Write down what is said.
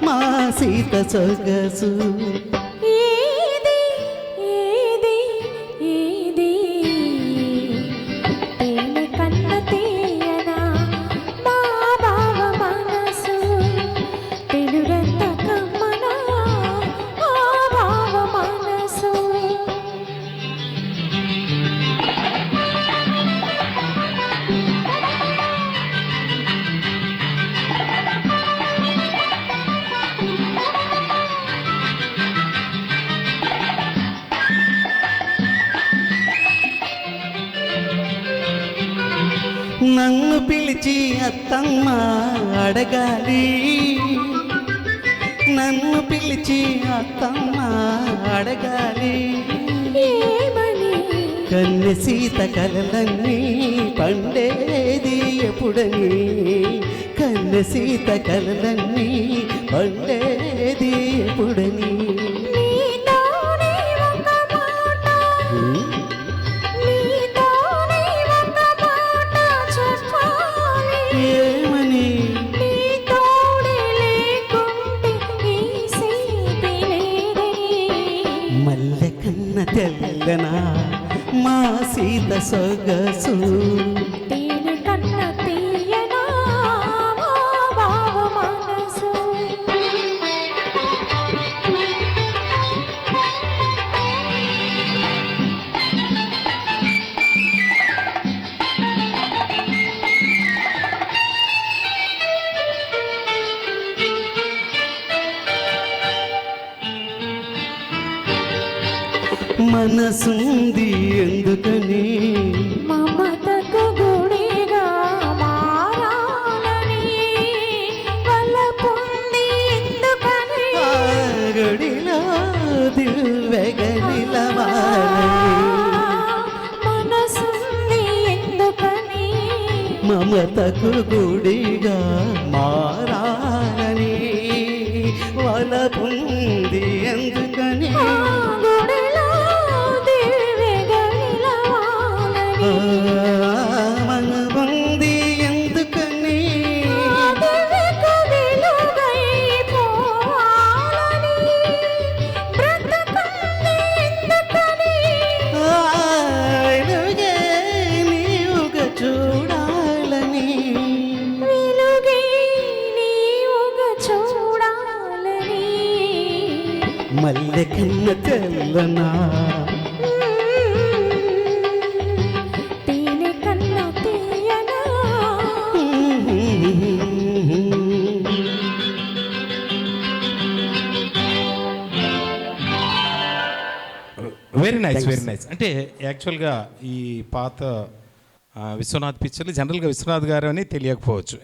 మా సీత సొగసు నన్ను పిలిచి అత్తమ్మ అడగాలి, నన్ను పిలిచి అత్తమ్మ అడగాలి కన్నె సీత కలలన్నీ పండేది ఎప్పుడని, కన్నె సీత కలలన్నీ పండేది ఎప్పుడని. మల్లె కన్న తెల్లనా మా సీత సొగసు మనసుంది ఎందుకని మమతకు గుడిగా మారాలని, వలపుంది ఎందుకని గుడిలో దివ్వెగనిలవాలని, మనసుంది ఎందుకని మమతకు గుడిగా మారాలని, వలపుంది ఎందుకని మనముంది ఎందుకని నీవుగా చూడాలని, మల్లె కన్న తెల్లనా వెరీ నైస్, వెరీ నైస్. అంటే యాక్చువల్గా ఈ పాత విశ్వనాథ్ పిక్చర్లు జనరల్గా విశ్వనాథ్ గారు అని తెలియకపోవచ్చు.